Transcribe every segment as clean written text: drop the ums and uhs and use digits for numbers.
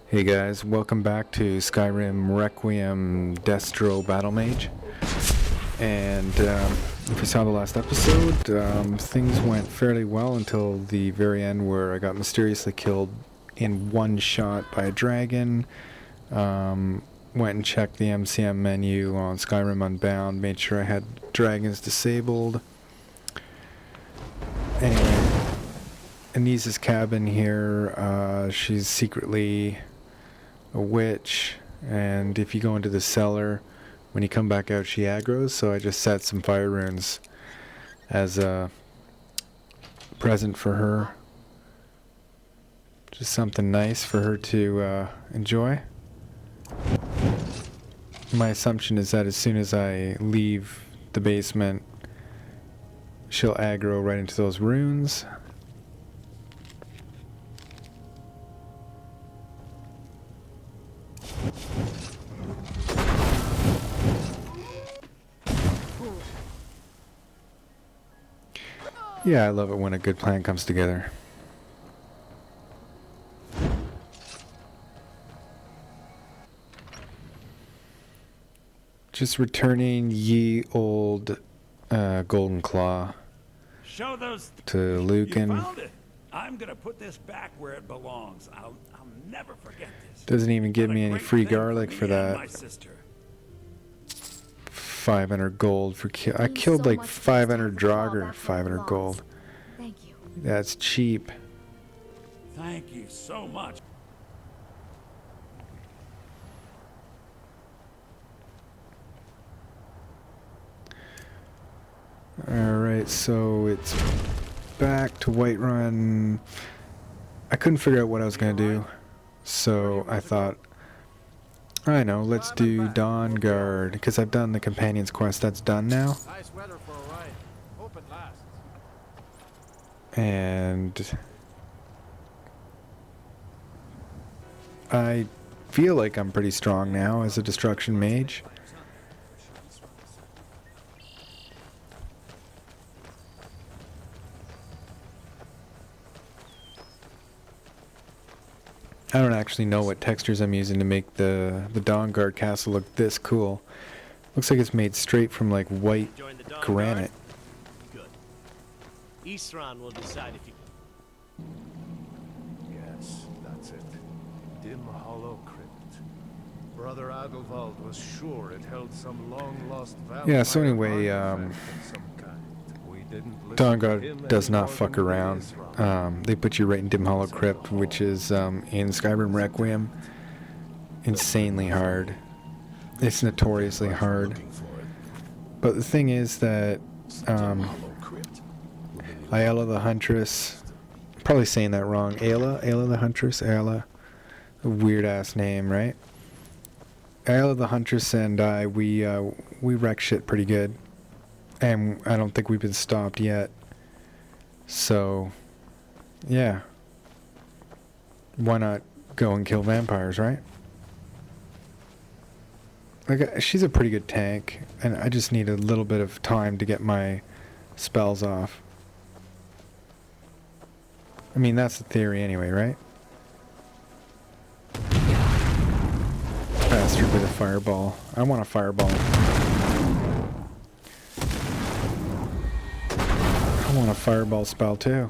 Hey guys, welcome back to Skyrim Requiem Destro Battlemage. And if you saw the last episode, things went fairly well until the very end where I got mysteriously killed in one shot by a dragon. Went and checked the MCM menu on Skyrim Unbound, made sure I had dragons disabled. And Anisa's cabin here, she's secretly a witch, and if you go into the cellar, when you come back out she aggroes, so I just set some fire runes as a present for her. Just something nice for her to enjoy. My assumption is that as soon as I leave the basement, she'll aggro right into those runes. Yeah, I love it when a good plan comes together. Just returning ye old golden claw Show those to Lucan. You found it. I'm gonna put this back where it belongs. I'll never forget this. Doesn't even give What a me any great free thing garlic me for and that. my sister. 500 gold for I killed like 500 Draugr. 500 gold. Thank you. That's cheap. Thank you so much. Alright, so it's back to Whiterun. I couldn't figure out what I was going to do, so I thought, I know, let's do Dawnguard, because I've done the Companion's Quest. That's done now. Nice weather for a ride. Hope it lasts. And I feel like I'm pretty strong now as a Destruction Mage. I don't actually know what textures I'm using to make the Dawnguard castle look this cool. Looks like it's made straight from like white granite. Good. Isran will decide if you... Yes, that's it. Dim Hollow Crypt. Brother Adelwald was sure it held some long-lost value. Yeah, so anyway, Dawnguard does not fuck around. They put you right in Dim Hollow Crypt, which is in Skyrim Requiem. Insanely hard. It's notoriously hard. But the thing is that Ayla the Huntress, probably saying that wrong. Ayla the Huntress, Ayla, a weird ass name, right? Ayla the Huntress and I, we wreck shit pretty good. And I don't think we've been stopped yet. So, yeah. Why not go and kill vampires, right? Like, she's a pretty good tank, and I just need a little bit of time to get my spells off. I mean, that's the theory anyway, right? Bastard with a fireball. I want a fireball. I want a fireball spell too.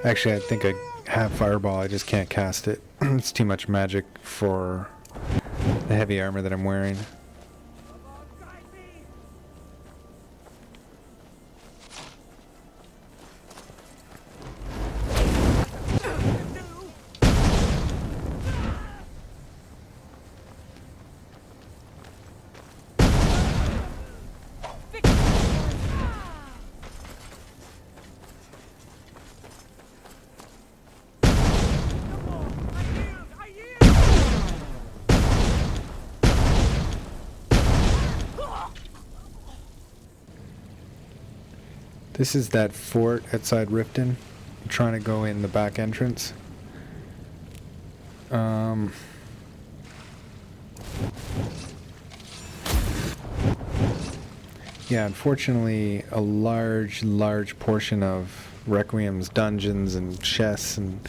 Actually, I think I have fireball, I just can't cast it. It's too much magic for the heavy armor that I'm wearing. This is that fort outside Riften. I'm trying to go in the back entrance. yeah, unfortunately, a large portion of Requiem's dungeons and chests and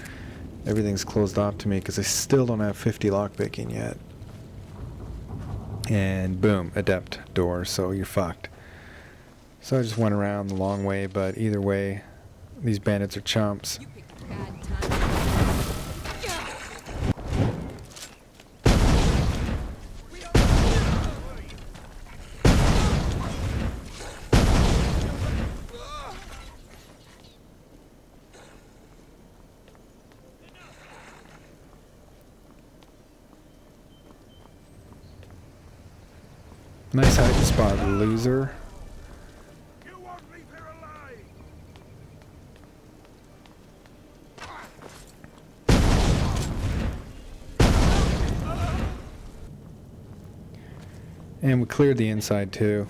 everything's closed off to me because I still don't have 50 lockpicking yet. And boom, adept door, so you're fucked. So I just went around the long way, but either way, these bandits are chumps. You picked a bad time. Nice hiding spot, loser. You won't leave here alive. And we cleared the inside too.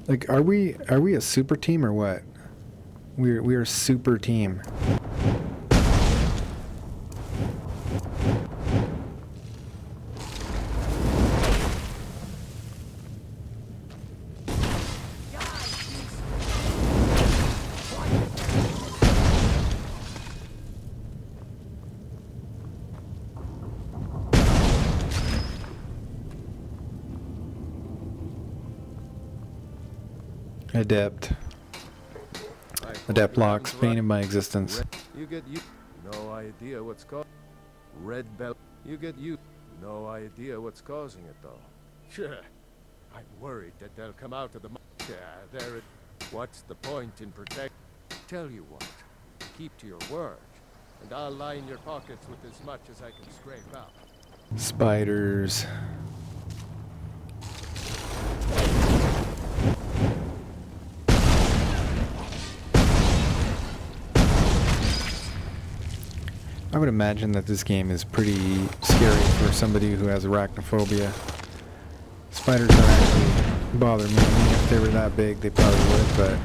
Like, are we a super team or what? We are a super team. Adept. Adept locks, bane of my existence. You get you. No idea what's red belt. You get you. No idea what's causing it though. Sure. I'm worried that they'll come out of the. Yeah, there it. What's the point in protect? Tell you what. Keep to your word, and I'll line your pockets with as much as I can scrape out. Spiders. I would imagine that this game is pretty scary for somebody who has arachnophobia. Spiders don't actually bother me. I mean, if they were that big, they probably would, but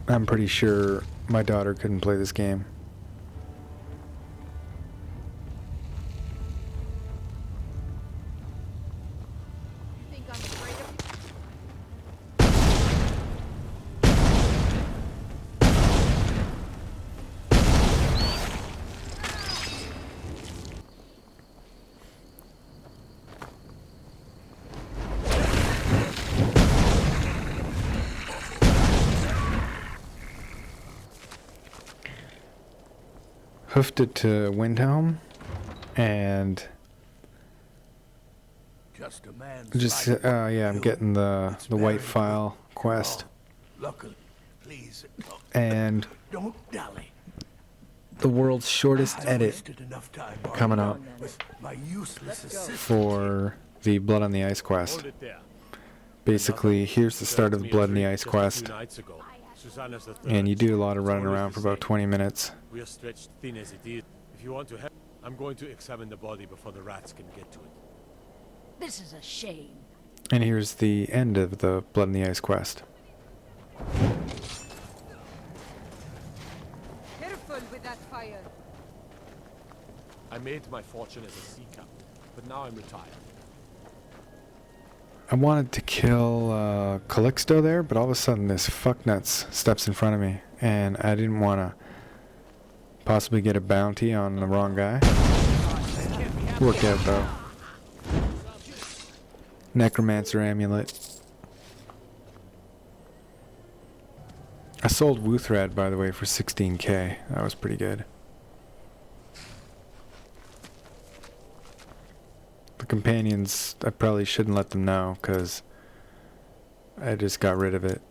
I'm pretty sure my daughter couldn't play this game. You think I'm afraid of you? Hoofed it to Windhelm, and Just a man. just yeah, I'm getting the white file quest, Luckily, please and don't dally. the world's shortest I've edit wasted enough time coming up with my useless assistant. for the Blood on the Ice quest. Basically, here's the start of the Blood on the Ice quest, and you do a lot of running around for about 20 minutes. We are stretched thin as it is. If you want to help, I'm going to examine the body before the rats can get to it. This is a shame. And here's the end of the Blood on the Ice quest. Careful with that fire. I made my fortune as a sea captain, but now I'm retired. I wanted to kill Calixto there, but all of a sudden this fucknuts steps in front of me, and I didn't want to possibly get a bounty on the wrong guy. Worked out though. Necromancer amulet. I sold Wuthred, by the way, for 16k. That was pretty good. The companions, I probably shouldn't let them know, because I just got rid of it.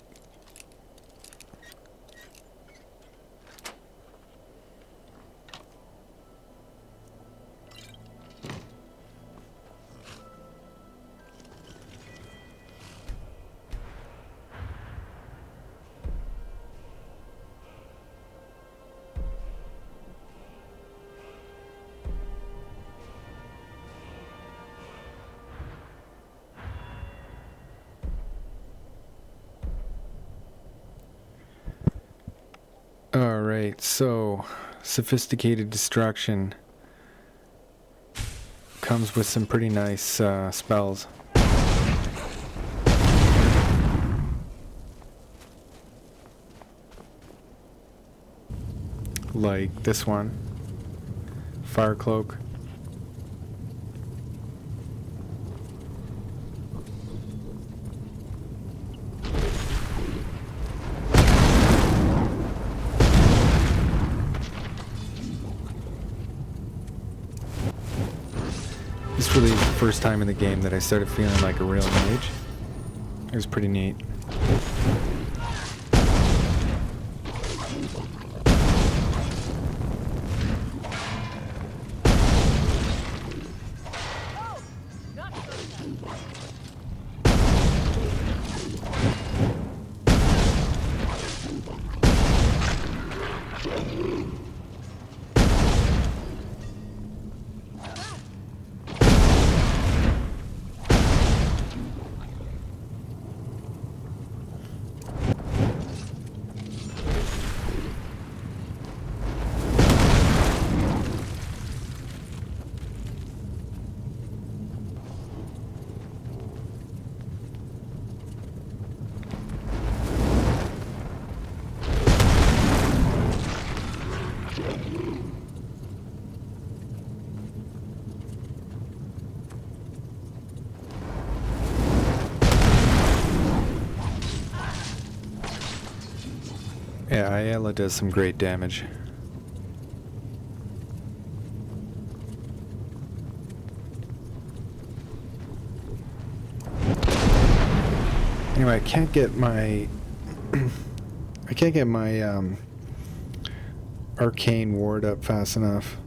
Alright, so sophisticated destruction comes with some pretty nice spells. Like this one, Fire Cloak. This really is the first time in the game that I started feeling like a real mage. It was pretty neat. Yeah, Ayala does some great damage. Anyway, I can't get my arcane ward up fast enough.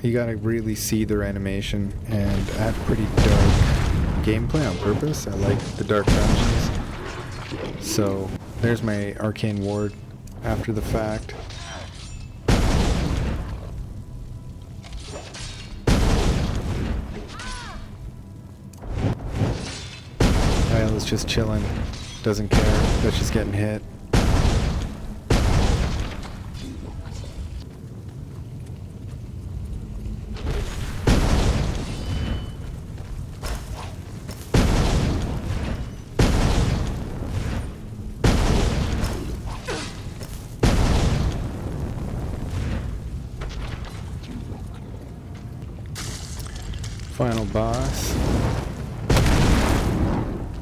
You gotta really see their animation, and I have pretty dark gameplay on purpose. I like the dark dungeons. So there's my arcane ward after the fact. Ayala's just chilling, doesn't care that she's getting hit. Final boss.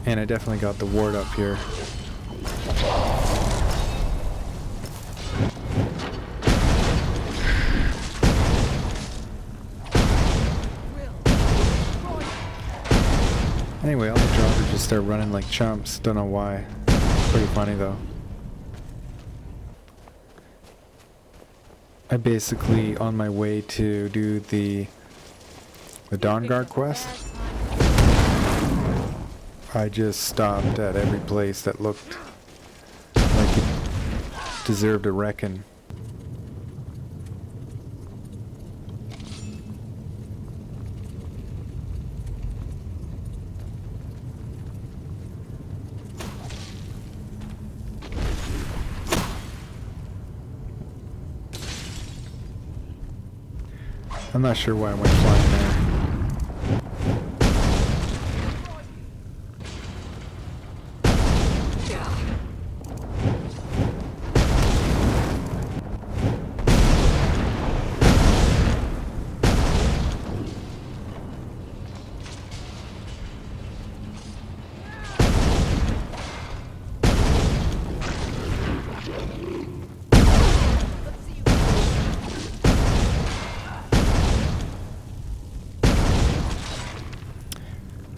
And I definitely got the ward up here. Anyway, all the jobbers just start running like chumps. Don't know why. Pretty funny though. I basically on my way to do the Dawn Guard quest. I just stopped at every place that looked like it deserved a reckon. I'm not sure why I went flying there.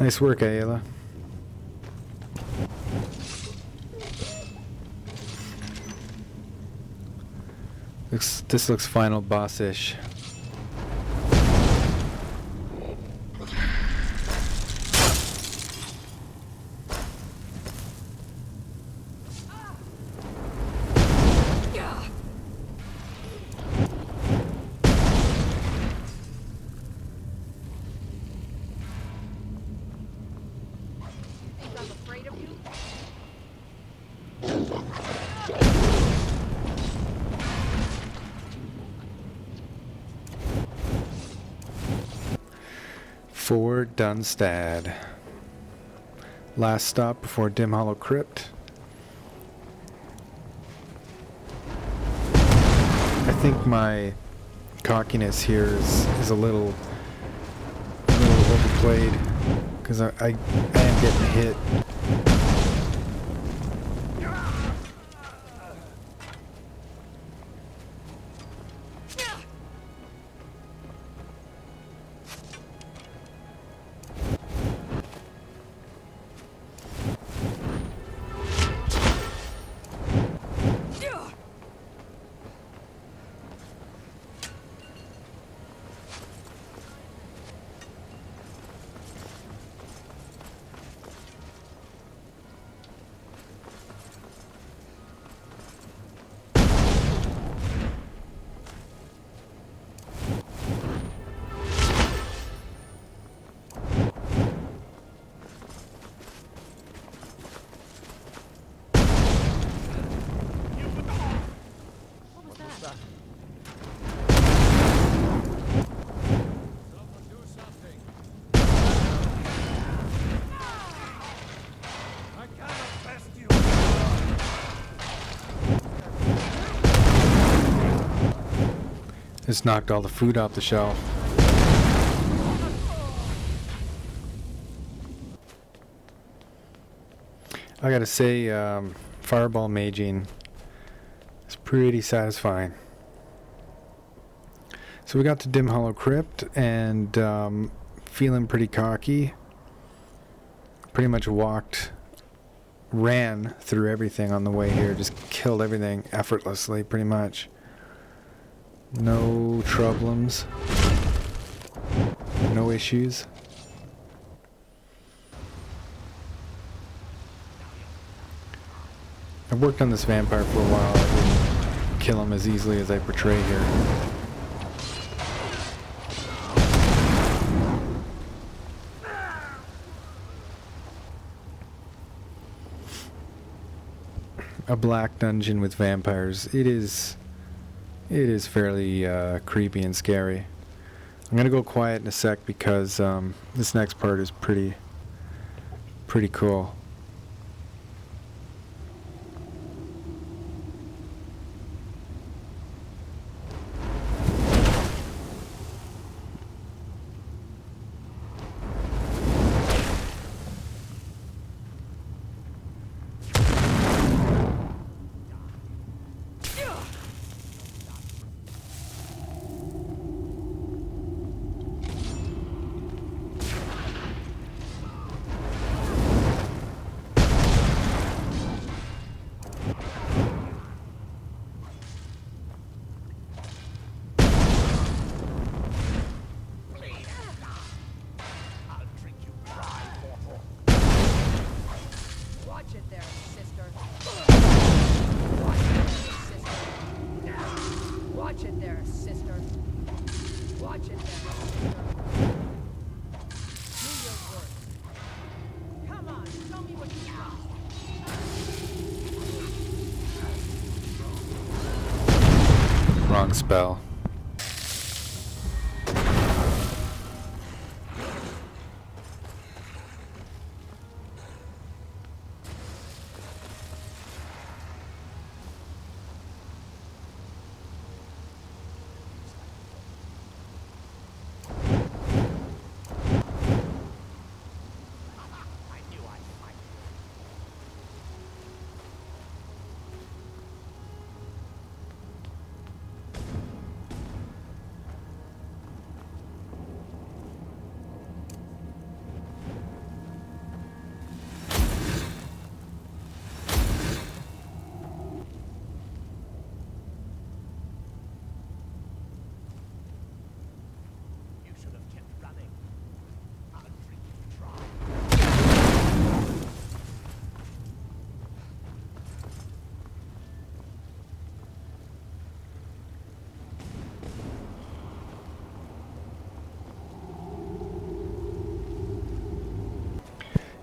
Nice work, Ayala. This looks final boss-ish. Fort Dunstad. Last stop before Dim Hollow Crypt. I think my cockiness here is a little overplayed because I am getting hit. What was that? Someone do something. I cannot best you. Just knocked all the food off the shelf. I gotta say, fireball maging is pretty satisfying. So we got to Dim Hollow Crypt and feeling pretty cocky. Pretty much ran through everything on the way here, just killed everything effortlessly, pretty much. No problems, no issues. I worked on this vampire for a while. I didn't kill him as easily as I portray here. A black dungeon with vampires. It is fairly creepy and scary. I'm gonna go quiet in a sec because this next part is pretty cool. Watch it there, sister. Watch it there, sister. Watch it there, sister. Do your work. Come on, show me what you got. Wrong spell.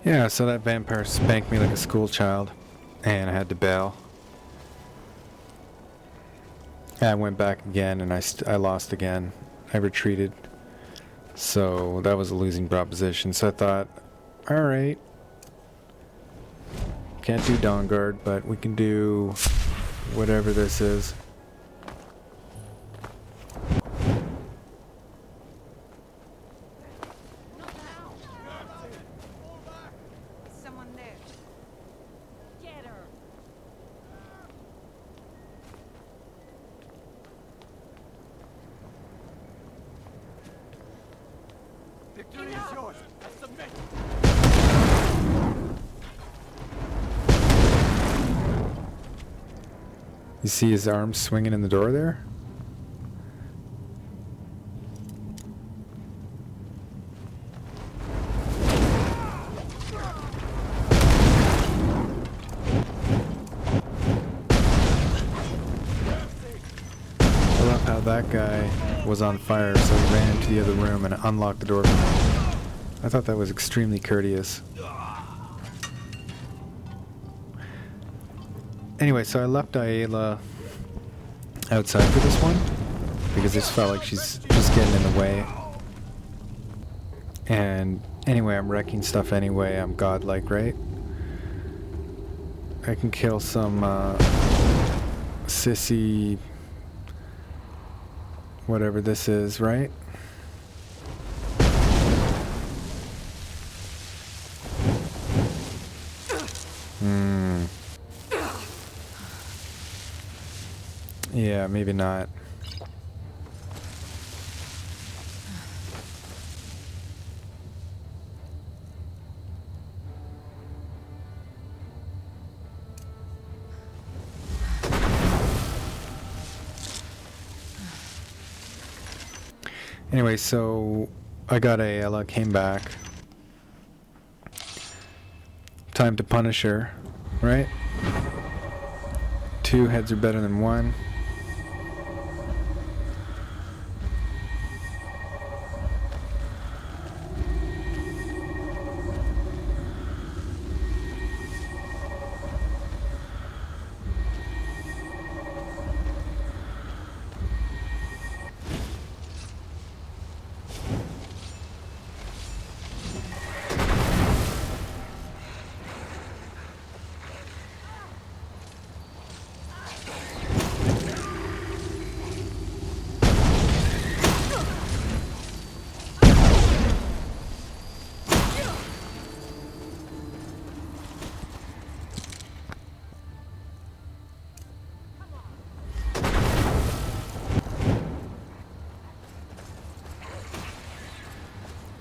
Yeah, so that vampire spanked me like a school child, and I had to bail. I went back again, and I lost again. I retreated. So that was a losing proposition. So I thought, alright. Can't do Dawnguard, but we can do whatever this is. Someone there. Get her. Victory is yours. I submit. You see his arms swinging in the door there? I love how that guy was on fire, so he ran into the other room and unlocked the door for me. I thought that was extremely courteous. Anyway, so I left Ayla outside for this one because I just felt like she's just getting in the way. And anyway, I'm wrecking stuff anyway. I'm godlike, right? I can kill some sissy whatever this is, right? Yeah, maybe not. Anyway, so I got Ayla, came back. Time to punish her, right? 2 heads are better than 1.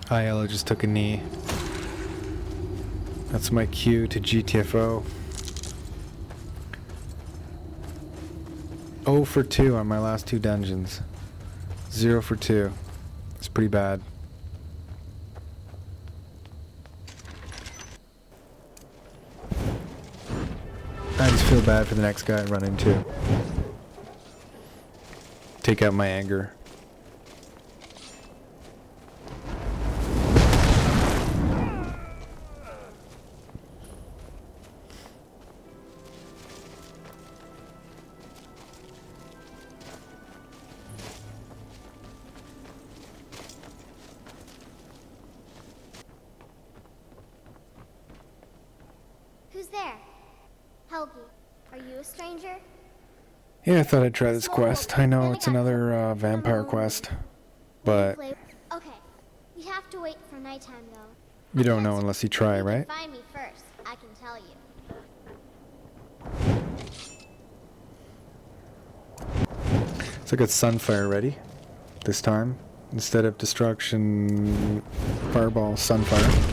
Ayla just took a knee. That's my cue to GTFO. 0 for 2 on my last 2 dungeons. 0 for 2. It's pretty bad. I just feel bad for the next guy I run into. Take out my anger. Who's there? Helgi, are you a stranger? Yeah, I thought I'd try this quest. I know it's another vampire quest, but Okay, we have to wait for nighttime though. you don't know unless you try, right? Find me first, I can tell you. So I got Sunfire ready this time. Instead of Destruction, Fireball, Sunfire.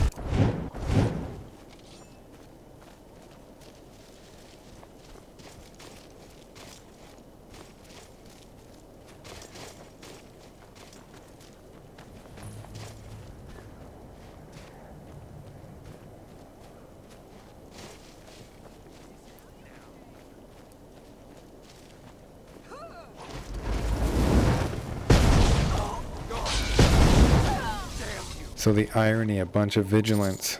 So the irony, a bunch of vigilance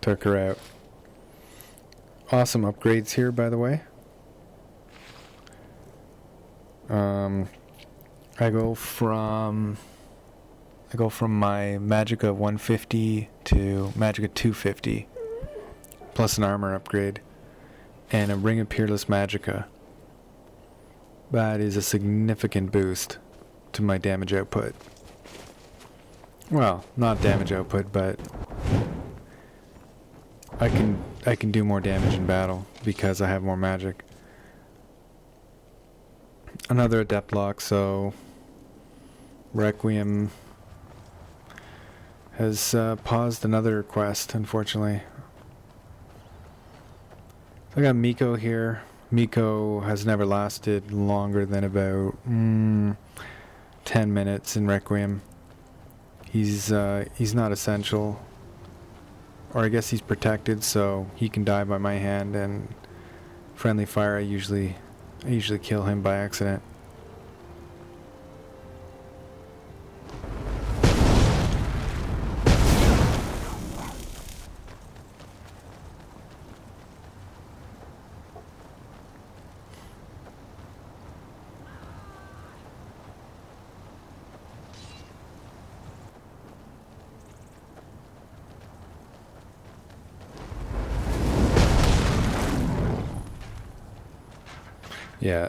took her out. Awesome upgrades here, by the way. I go from my Magicka 150 to Magicka 250, plus an armor upgrade, and a Ring of Peerless Magicka. That is a significant boost to my damage output. Well, not damage output, but I can do more damage in battle because I have more magic. Another adept lock, so Requiem has paused another quest, unfortunately. I got Miko here. Miko has never lasted longer than about 10 minutes in Requiem. He's not essential, or I guess he's protected, so he can die by my hand, and friendly fire I usually kill him by accident. Yeah,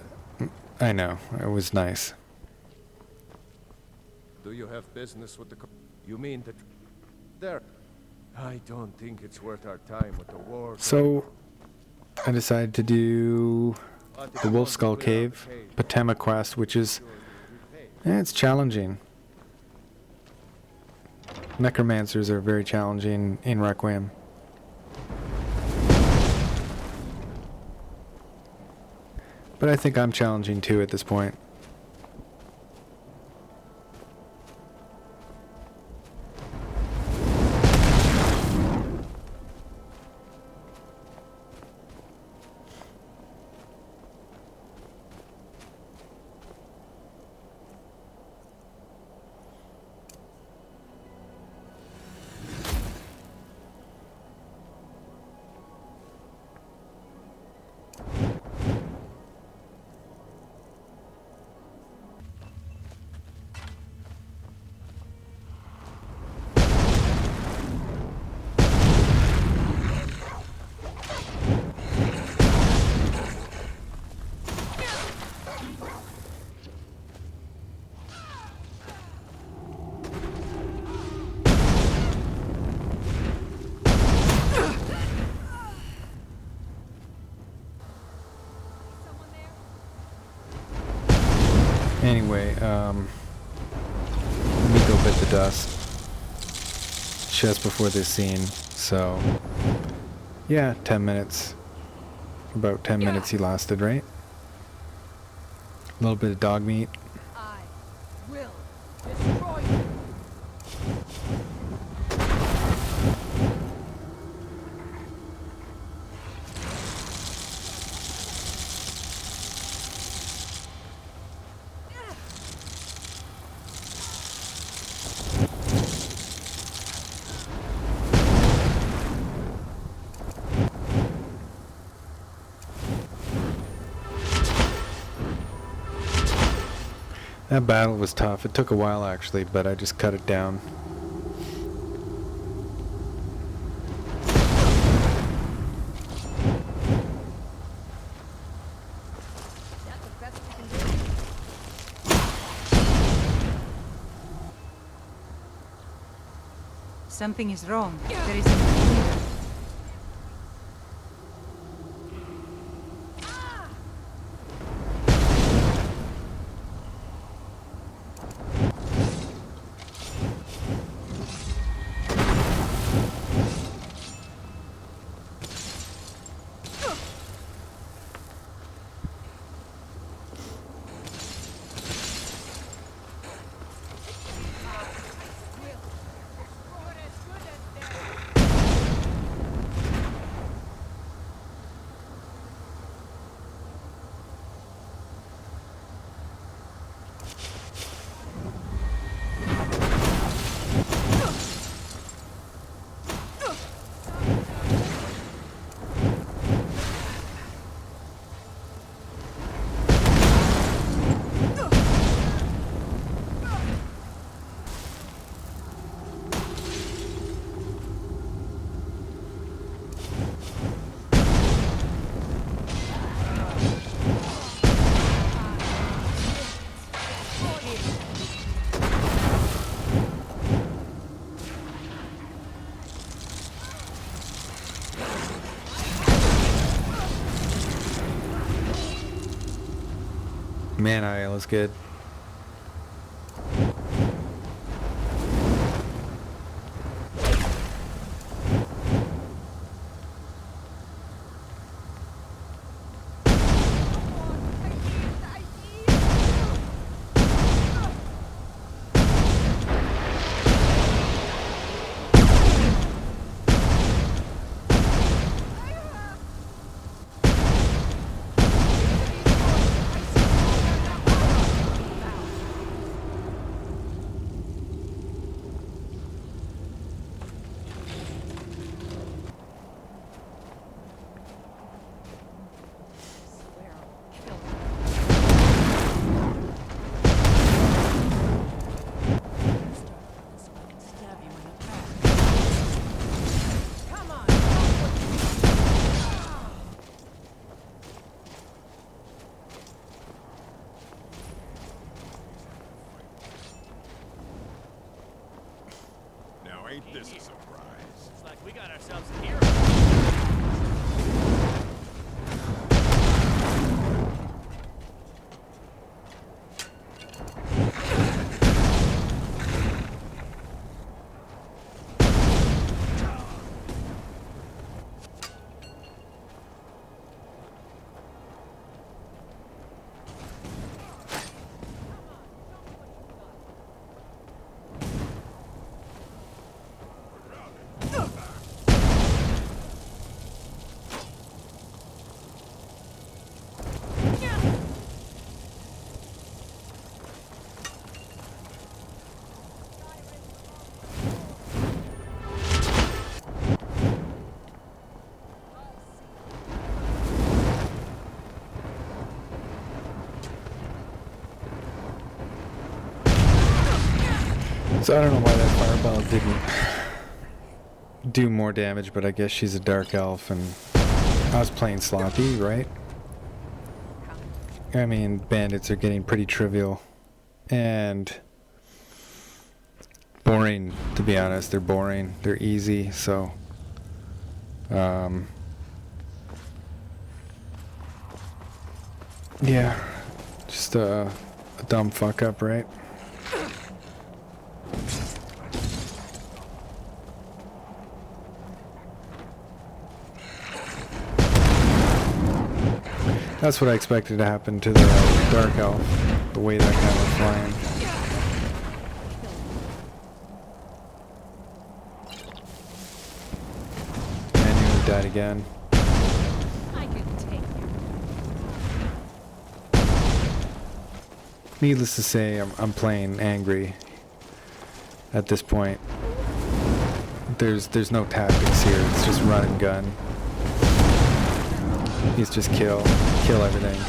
I know. It was nice. Do you have business with the you mean that there? I don't think it's worth our time with the war. So, I decided to do the Wolf Skull Cave, Patema quest, which is, it's challenging. Necromancers are very challenging in Requiem. But I think I'm challenging too at this point. Anyway, Miko bit the dust just before this scene, so yeah, 10 minutes. About 10 minutes he lasted, right? A little bit of dog meat. I will destroy you. That battle was tough. It took a while actually, but I just cut it down. That's the best we can do. Something is wrong. There is an intruder. Will destroy as good as dead. Man, IL is good. Now ain't this a surprise? It's like we got ourselves a hero. So I don't know why that fireball didn't do more damage, but I guess she's a dark elf and I was playing sloppy, right? I mean, bandits are getting pretty trivial and boring, to be honest. They're boring. They're easy, so yeah, just a dumb fuck up, right? That's what I expected to happen to the Dark Elf, the way that guy was flying. And he died again. I can take you. Needless to say, I'm playing angry at this point. There's no tactics here, it's just run and gun. He's just kill everything.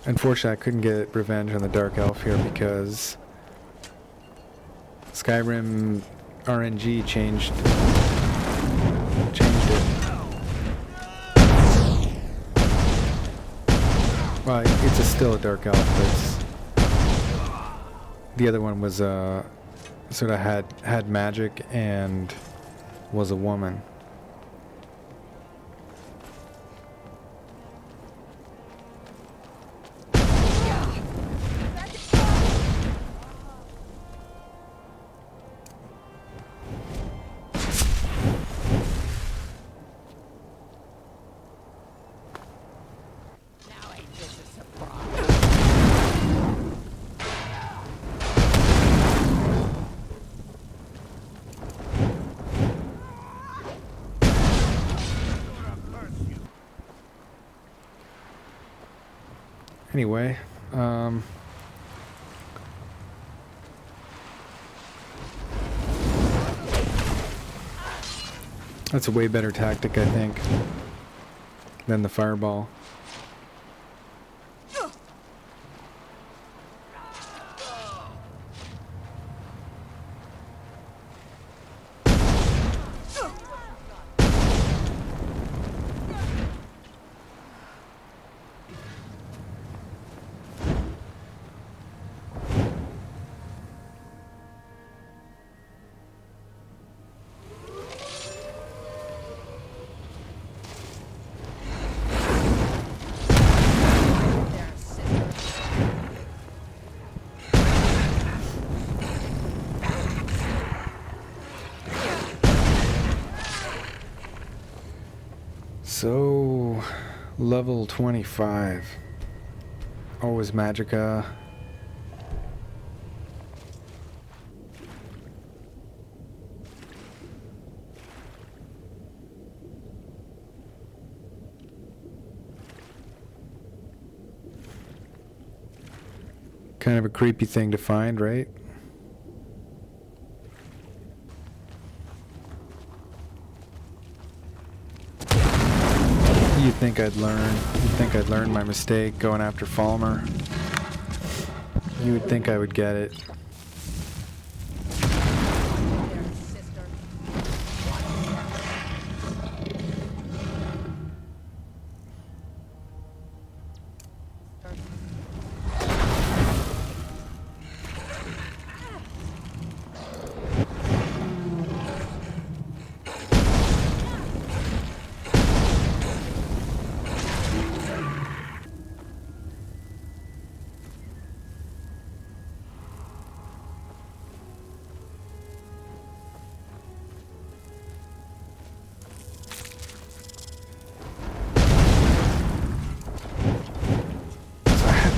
Unfortunately, I couldn't get revenge on the Dark Elf here because Skyrim RNG changed it. Well, it's still a Dark Elf, but the other one was sort of had magic and was a woman. Anyway, that's a way better tactic, I think, than the fireball. So, level 25. Always Magicka. Kind of a creepy thing to find, right? You'd think I'd learn. You'd think I'd learn my mistake going after Falmer. You would think I would get it. There, sister.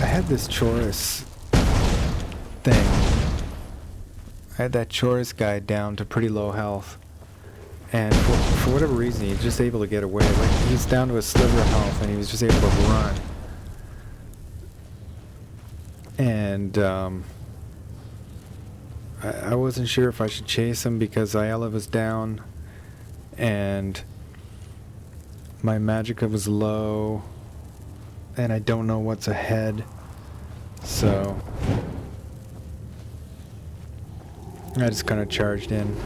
I had this Chorus thing. I had that Chorus guy down to pretty low health. And for whatever reason, he's just able to get away. Like, he's down to a sliver of health, and he was just able to run. And, I wasn't sure if I should chase him because Ayala was down, and my Magicka was low, and I don't know what's ahead. So I just kind of charged in.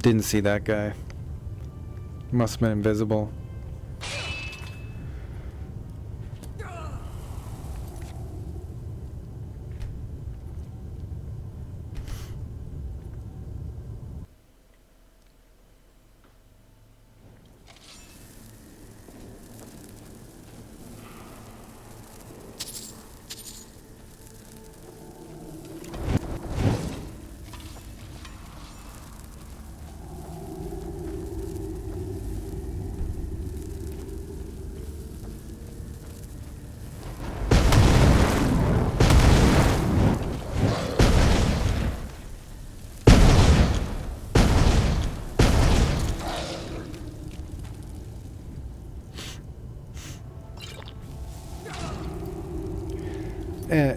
Didn't see that guy. Must have been invisible.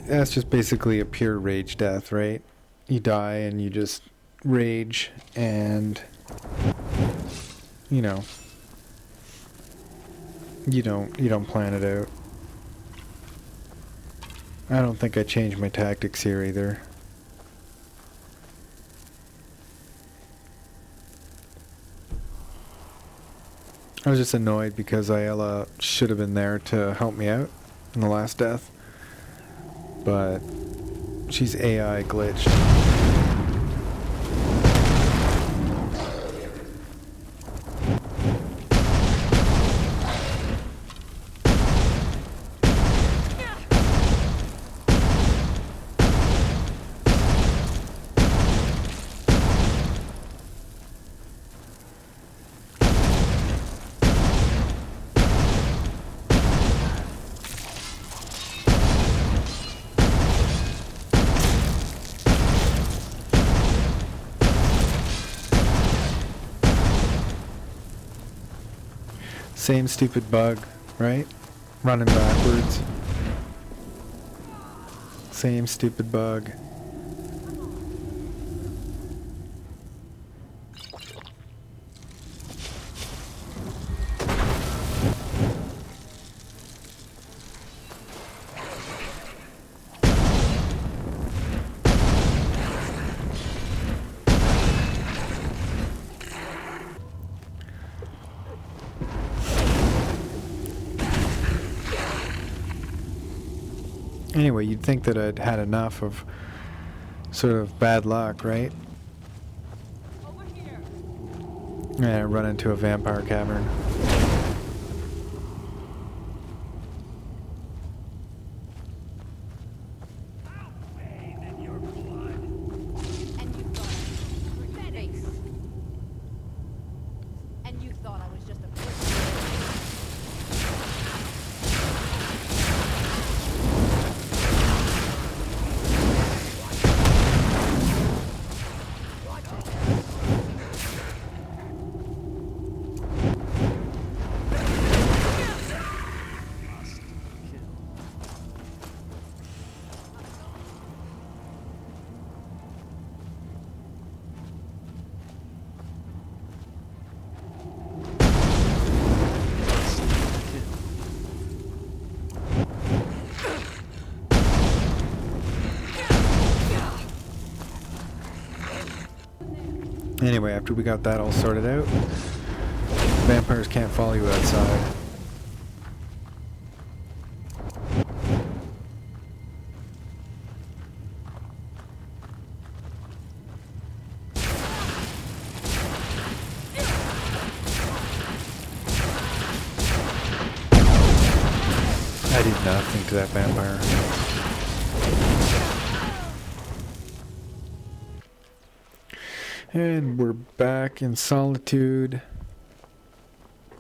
That's just basically a pure rage death, right? You die and you just rage, and you know, you don't plan it out. I don't think I changed my tactics here either. I was just annoyed because Ayala should have been there to help me out in the last death. But she's AI glitched. Same stupid bug, right? Running backwards. Same stupid bug. Anyway, you'd think that I'd had enough of sort of bad luck, right? Over here. And I run into a vampire cavern. In your blood. And you thought face. And you thought I was just a Anyway, after we got that all sorted out, vampires can't follow you outside. I did nothing to that vampire. And we're back in Solitude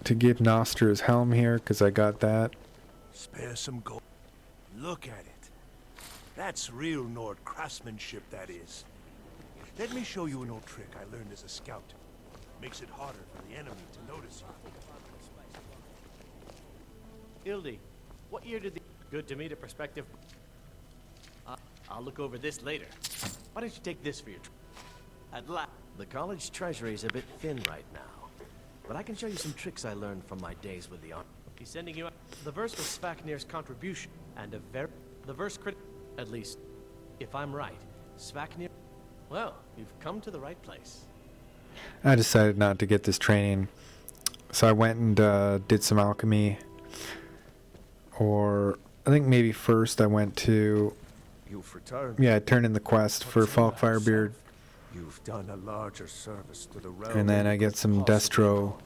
to give Noster his helm here, because I got that. Spare some gold. Look at it. That's real Nord craftsmanship, that is. Let me show you an old trick I learned as a scout. Makes it harder for the enemy to notice you. Ildi, what year did the... Good to meet a prospective... I'll look over this later. Why don't you take this for your trip? At last. The college treasury is a bit thin right now, but I can show you some tricks I learned from my days with the army. He's sending you out. The verse was Svaknir's contribution, and the verse at least, if I'm right, Svaknir... Well, you've come to the right place. I decided not to get this training, so I went and did some alchemy. Or I think maybe first I went to... You've returned. Yeah, I turned in the quest for Falk Firebeard. You've done a larger service to the realm. And then I get some Destro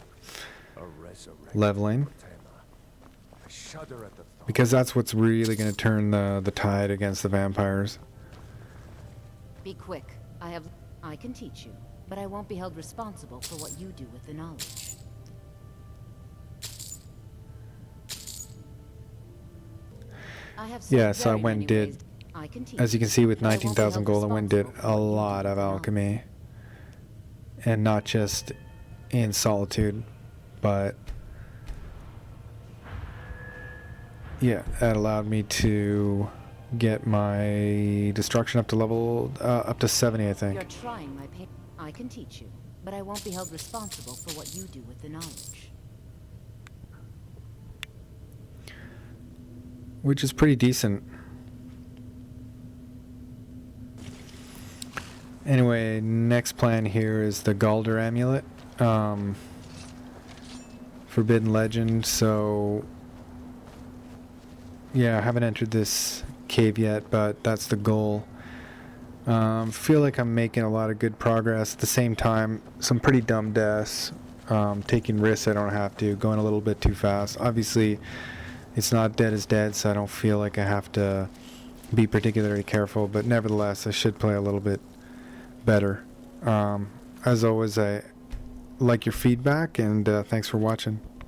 leveling. I shudder at the thought. Because that's what's really going to turn the tide against the vampires. Be quick. I can teach you, but I won't be held responsible for what you do with the knowledge. Yeah, so I went and did, as you can see with 19,000 gold, I went and did a lot of alchemy. And not just in Solitude, but yeah, that allowed me to get my destruction up to level, up to 70, I think. You're trying my pain. I can teach you, but I won't be held responsible for what you do with the knowledge. Which is pretty decent. Anyway, next plan here is the Galder Amulet. Forbidden Legend, so... Yeah, I haven't entered this cave yet, but that's the goal. Feel like I'm making a lot of good progress. At the same time, some pretty dumb deaths. Taking risks I don't have to. Going a little bit too fast. Obviously, it's not dead is dead, so I don't feel like I have to be particularly careful. But nevertheless, I should play a little bit better. As always, I like your feedback, and thanks for watching.